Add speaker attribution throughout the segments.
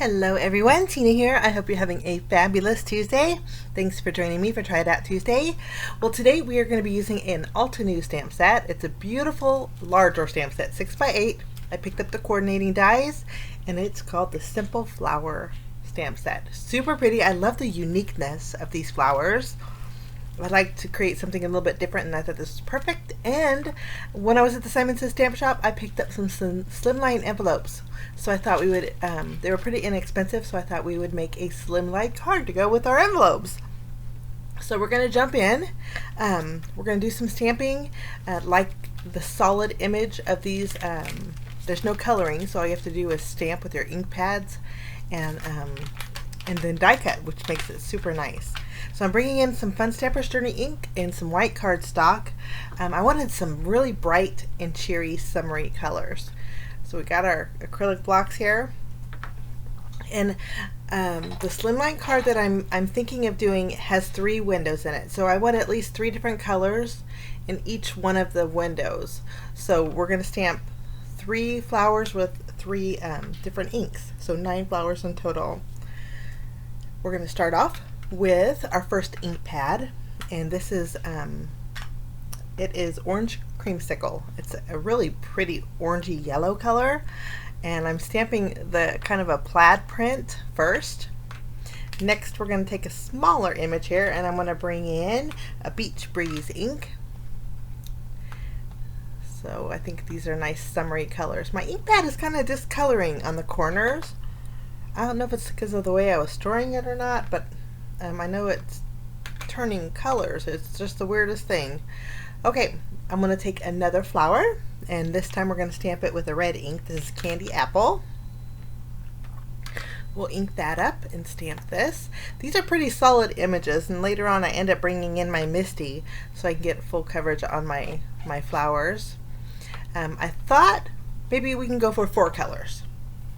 Speaker 1: Hello everyone, Tina here. I hope you're having a fabulous Tuesday. Thanks for joining me for Try It Out Tuesday. Well, today we are going to be using an Altenew stamp set. It's a beautiful larger stamp set, 6x8. I picked up the coordinating dies and it's called the Simple Flower stamp set. Super pretty. I love the uniqueness of these flowers. I like to create something a little bit different, and I thought this was perfect. And when I was at the Simon Says Stamp Shop, I picked up some Slimline envelopes. So I thought we would, they were pretty inexpensive, so I thought we would make a Slimline card to go with our envelopes. So we're going to jump in. We're going to do some stamping, like the solid image of these. There's no coloring, so all you have to do is stamp with your ink pads and then die cut, which makes it super nice. So I'm bringing in some Fun Stamper Sturdy ink and some white cardstock. I wanted some really bright and cheery summery colors. So we got our acrylic blocks here. And the Slimline card that I'm thinking of doing has 3 windows in it. So I want at least 3 different colors in each one of the windows. So we're going to stamp 3 flowers with 3 different inks. So 9 flowers in total. We're going to start off with our first ink pad, and this is it is orange creamsicle. It's a really pretty orangey yellow color, and I'm stamping the kind of a plaid print first. Next we're going to take a smaller image here, and I'm going to bring in a Beach Breeze ink. So I think these are nice summery colors. My ink pad is kind of discoloring on the corners. I don't know if it's because of the way I was storing it or not, but I know it's turning colors. It's just the weirdest thing. Okay, I'm going to take another flower, and this time we're going to stamp it with a red ink. This is Candy Apple. We'll ink that up and stamp this. These are pretty solid images, and later on I end up bringing in my Misty so I can get full coverage on my flowers. I thought maybe we can go for 4 colors.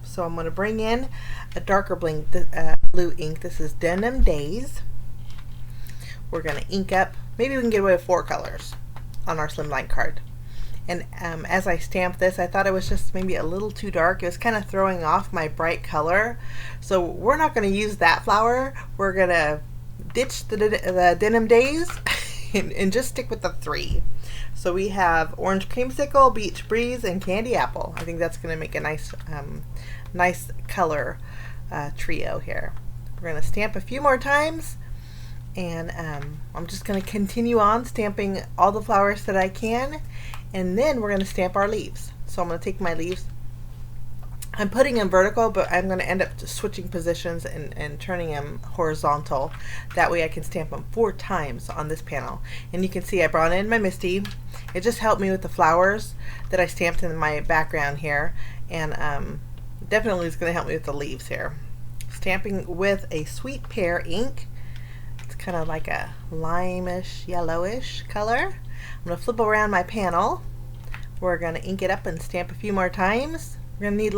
Speaker 1: So I'm going to bring in a darker blue ink. This is Denim Days. We're going to ink up, maybe we can get away with 4 colors on our Slimline card. And as I stamped this, I thought it was just maybe a little too dark. It was kind of throwing off my bright color. So we're not going to use that flower. We're going to ditch the Denim Days and just stick with the 3. So we have Orange Creamsicle, Beach Breeze, and Candy Apple. I think that's going to make a nice nice color trio here. We're going to stamp a few more times, and I'm just going to continue on stamping all the flowers that I can, and then we're going to stamp our leaves. So I'm going to take my leaves. I'm putting them vertical, but I'm going to end up switching positions and turning them horizontal. That way I can stamp them 4 times on this panel. And you can see I brought in my Misty. It just helped me with the flowers that I stamped in my background here, and definitely is going to help me with the leaves here. Stamping with a Sweet Pear ink. It's kind of like a limeish, yellowish color. I'm going to flip around my panel. We're going to ink it up and stamp a few more times. We're going to need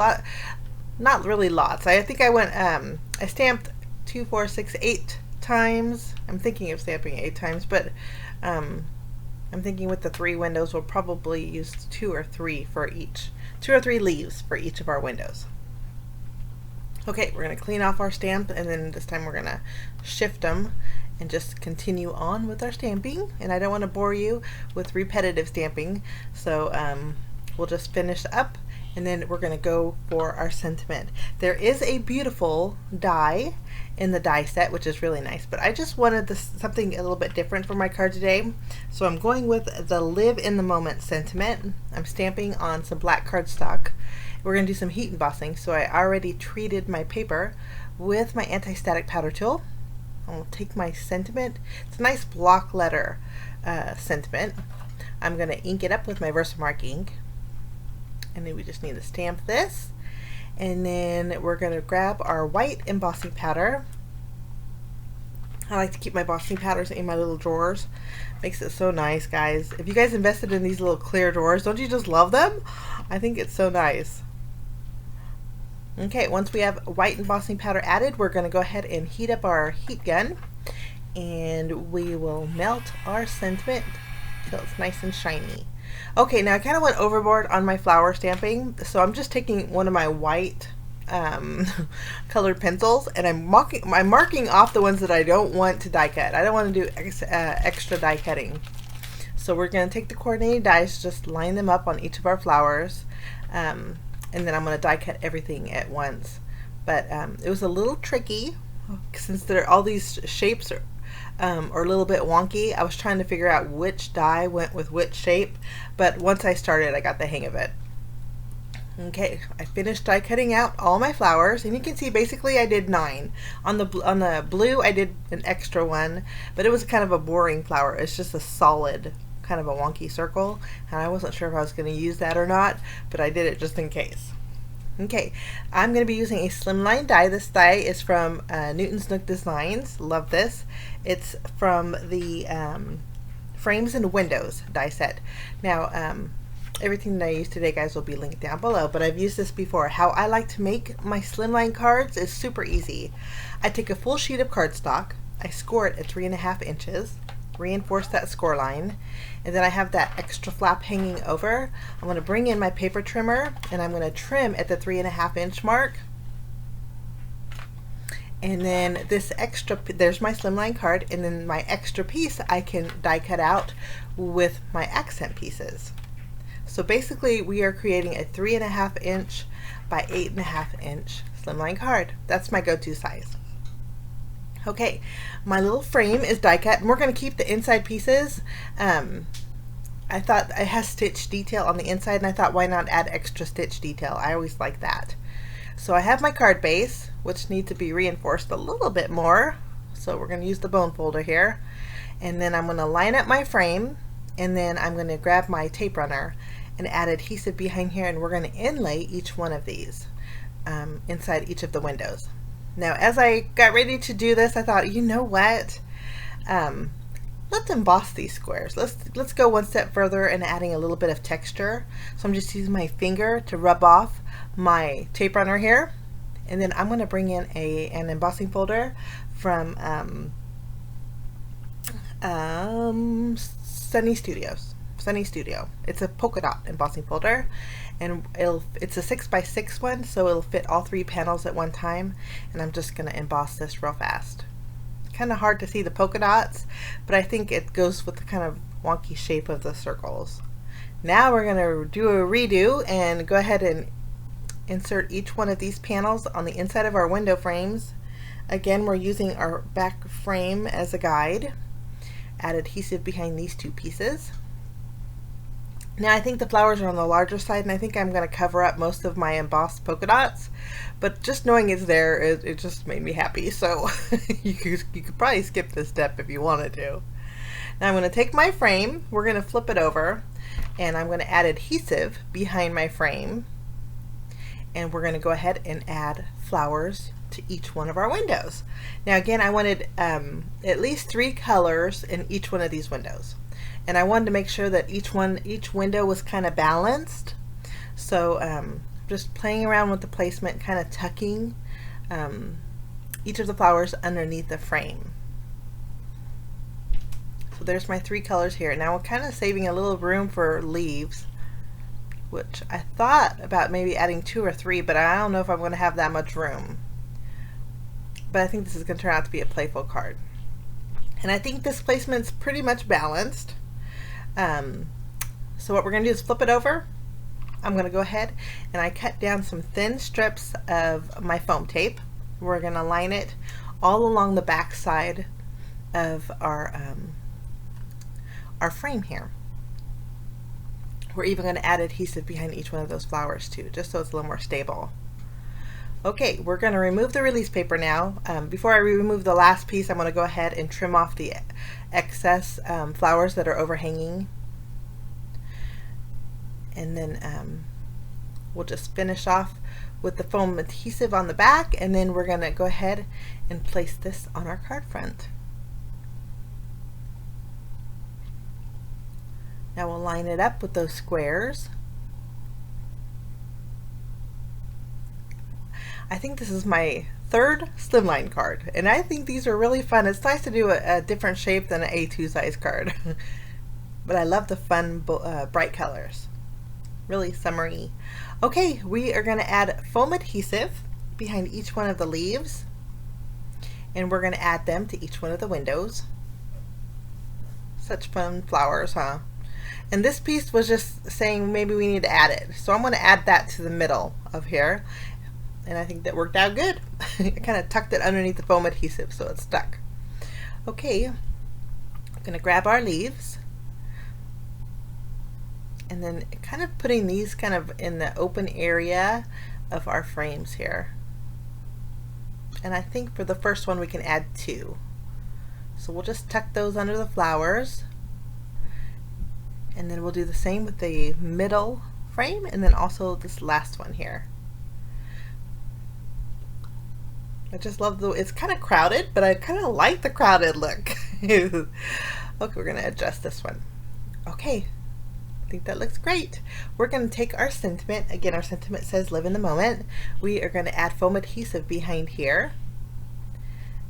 Speaker 1: not really lots. I think I went, I stamped 2, 4, 6, 8 times. I'm thinking of stamping 8 times, but I'm thinking with the 3 windows we'll probably use 2 or 3 for each. 2 or 3 leaves for each of our windows. Okay, we're going to clean off our stamp, and then this time we're going to shift them and just continue on with our stamping. And I don't want to bore you with repetitive stamping, so we'll just finish up, and then we're going to go for our sentiment. There is a beautiful die in the die set, which is really nice, but I just wanted something a little bit different for my card today. So I'm going with the Live in the Moment sentiment. I'm stamping on some black cardstock. We're going to do some heat embossing, so I already treated my paper with my anti-static powder tool. I'll take my sentiment. It's a nice block letter sentiment. I'm going to ink it up with my Versamark ink, and then we just need to stamp this, and then we're going to grab our white embossing powder. I like to keep my embossing powders in my little drawers. Makes it so nice, guys. If you guys invested in these little clear drawers, don't you just love them? I think it's so nice. Okay, once we have white embossing powder added, we're going to go ahead and heat up our heat gun, and we will melt our sentiment till it's nice and shiny. Okay, now I kind of went overboard on my flower stamping, so I'm just taking one of my white colored pencils, and I'm marking off the ones that I don't want to die cut. I don't want to do extra die cutting. So we're going to take the coordinating dies, just line them up on each of our flowers, and then I'm going to die cut everything at once. But it was a little tricky since all these shapes are a little bit wonky. I was trying to figure out which die went with which shape, but once I started, I got the hang of it. Okay, I finished die cutting out all my flowers, and you can see basically I did 9. On the blue, I did an extra one, but it was kind of a boring flower. It's just a solid, kind of a wonky circle, and I wasn't sure if I was going to use that or not, but I did it just in case. Okay, I'm going to be using a Slimline die. This die is from Newton's Nook Designs. Love this. It's from the Frames and Windows die set. Now, everything that I use today, guys, will be linked down below, but I've used this before. How I like to make my Slimline cards is super easy. I take a full sheet of cardstock, I score it at 3.5 inches, reinforce that score line, and then I have that extra flap hanging over. I'm going to bring in my paper trimmer, and I'm going to trim at the 3.5 inch mark. And then this extra, there's my Slimline card, and then my extra piece I can die cut out with my accent pieces. So basically we are creating a 3.5 inch by 8.5 inch Slimline card. That's my go-to size. Okay, my little frame is die cut, and we're going to keep the inside pieces. I thought it has stitch detail on the inside, and I thought why not add extra stitch detail. I always like that. So I have my card base, which needs to be reinforced a little bit more. So we're going to use the bone folder here. And then I'm going to line up my frame, and then I'm going to grab my tape runner and add adhesive behind here, and we're going to inlay each one of these inside each of the windows. Now, as I got ready to do this, I thought, you know what? Let's emboss these squares. Let's go one step further and adding a little bit of texture. So I'm just using my finger to rub off my tape runner here, and then I'm going to bring in an embossing folder from Sunny Studio. It's a polka dot embossing folder, and it's a 6x6 one, so it'll fit all 3 panels at one time. And I'm just going to emboss this real fast. Kind of hard to see the polka dots, but I think it goes with the kind of wonky shape of the circles. Now we're going to do a redo and go ahead and insert each one of these panels on the inside of our window frames. Again, we're using our back frame as a guide. Add adhesive behind these 2 pieces. Now I think the flowers are on the larger side, and I think I'm going to cover up most of my embossed polka dots, but just knowing it's there, it just made me happy. So you could probably skip this step if you wanted to. Now I'm going to take my frame, we're going to flip it over, and I'm going to add adhesive behind my frame, and we're going to go ahead and add flowers to each one of our windows. Now again, I wanted at least 3 colors in each one of these windows. And I wanted to make sure that each window was kind of balanced. So just playing around with the placement, kind of tucking each of the flowers underneath the frame. So there's my 3 colors here. Now we're kind of saving a little room for leaves, which I thought about maybe adding 2 or 3, but I don't know if I'm going to have that much room. But I think this is going to turn out to be a playful card. And I think this placement's pretty much balanced. So what we're going to do is flip it over. I'm going to go ahead and I cut down some thin strips of my foam tape. We're going to line it all along the back side of our frame here. We're even going to add adhesive behind each one of those flowers too, just so it's a little more stable. Okay, we're going to remove the release paper now. Before I remove the last piece, I'm going to go ahead and trim off the excess flowers that are overhanging. And then we'll just finish off with the foam adhesive on the back, and then we're going to go ahead and place this on our card front. Now we'll line it up with those squares. I think this is my 3rd Slimline card, and I think these are really fun. It's nice to do a different shape than an A2 size card. But I love the fun bright colors. Really summery. Okay, we are going to add foam adhesive behind each one of the leaves, and we're going to add them to each one of the windows. Such fun flowers, huh? And this piece was just saying maybe we need to add it, so I'm going to add that to the middle of here, and I think that worked out good. I kind of tucked it underneath the foam adhesive so it's stuck. Okay, I'm going to grab our leaves and then kind of putting these kind of in the open area of our frames here. And I think for the first one we can add 2. So we'll just tuck those under the flowers, and then we'll do the same with the middle frame and then also this last one here. I just love it's kind of crowded, but I kind of like the crowded look. Okay, we're going to adjust this one. Okay, I think that looks great. We're going to take our sentiment. Again, our sentiment says live in the moment. We are going to add foam adhesive behind here.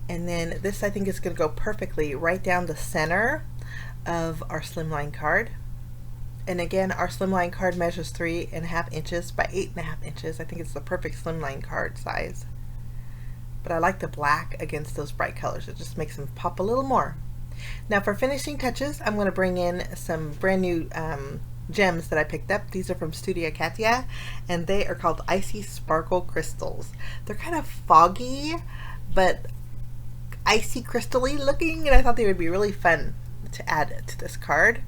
Speaker 1: And then this I think is going to go perfectly right down the center of our Slimline card. And again, our Slimline card measures 3.5 inches by 8.5 inches. I think it's the perfect Slimline card size. But I like the black against those bright colors. It just makes them pop a little more. Now for finishing touches, I'm going to bring in some brand new gems that I picked up. These are from Studio Katia, and they are called Icy Sparkle Crystals. They're kind of foggy, but icy crystally looking, and I thought they would be really fun to add to this card.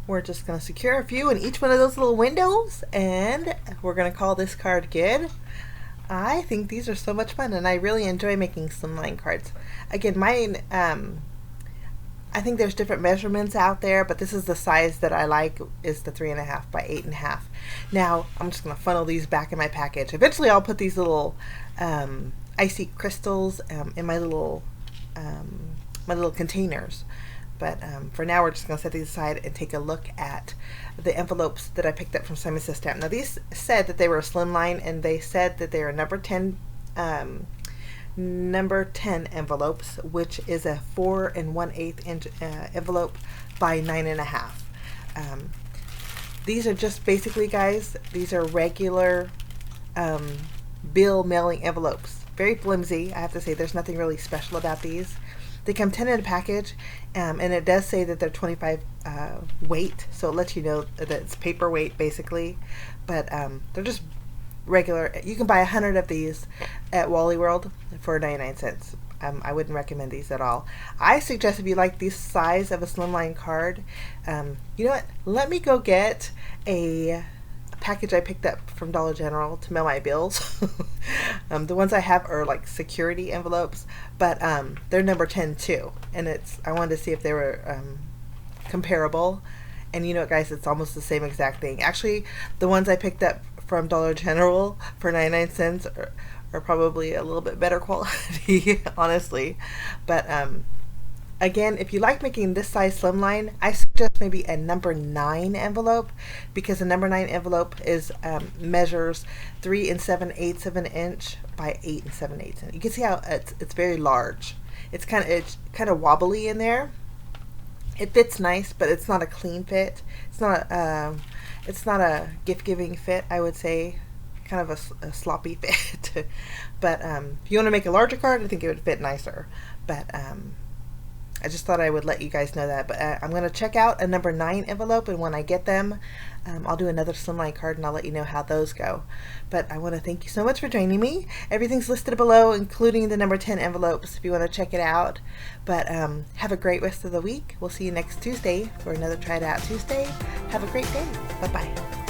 Speaker 1: We're just going to secure a few in each one of those little windows, and we're going to call this card good. I think these are so much fun, and I really enjoy making Slimline cards. Again, mine, I think there's different measurements out there, but this is the size that I like, is the 3.5 by 8.5. Now, I'm just going to funnel these back in my package. Eventually, I'll put these little icy crystals in my little containers. But for now, we're just going to set these aside and take a look at the envelopes that I picked up from Simon Says Stamp. Now, these said that they were a Slimline, and they said that they are number 10 envelopes, which is a 4 1/8 inch envelope by 9.5. These are just basically, guys, these are regular bill mailing envelopes. Very flimsy, I have to say. There's nothing really special about these. They come 10 in a package, and it does say that they're 25 weight, so it lets you know that it's paper weight basically, but they're just regular. You can buy 100 of these at Wally World for 99 cents. I wouldn't recommend these at all. I suggest if you like this size of a Slimline card, you know what, let me go get a package I picked up from Dollar General to mail my bills. The ones I have are like security envelopes, but they're number 10 too, and I wanted to see if they were comparable, and you know what, guys, it's almost the same exact thing. Actually, the ones I picked up from Dollar General for 99 cents are probably a little bit better quality, honestly. But again, if you like making this size Slimline, I suggest maybe a number 9 envelope, because a number 9 envelope is measures 3 7/8 of an inch by 8 7/8 inch. You can see how it's very large. It's kind of wobbly in there. It fits nice, but it's not a clean fit. It's not a gift-giving fit, I would say. Kind of a sloppy fit. But if you want to make a larger card, I think it would fit nicer. But I just thought I would let you guys know that. But I'm going to check out a number 9 envelope, and when I get them, I'll do another Slimline card, and I'll let you know how those go. But I want to thank you so much for joining me. Everything's listed below, including the number 10 envelopes, if you want to check it out. But have a great rest of the week. We'll see you next Tuesday for another Try It Out Tuesday. Have a great day. Bye-bye.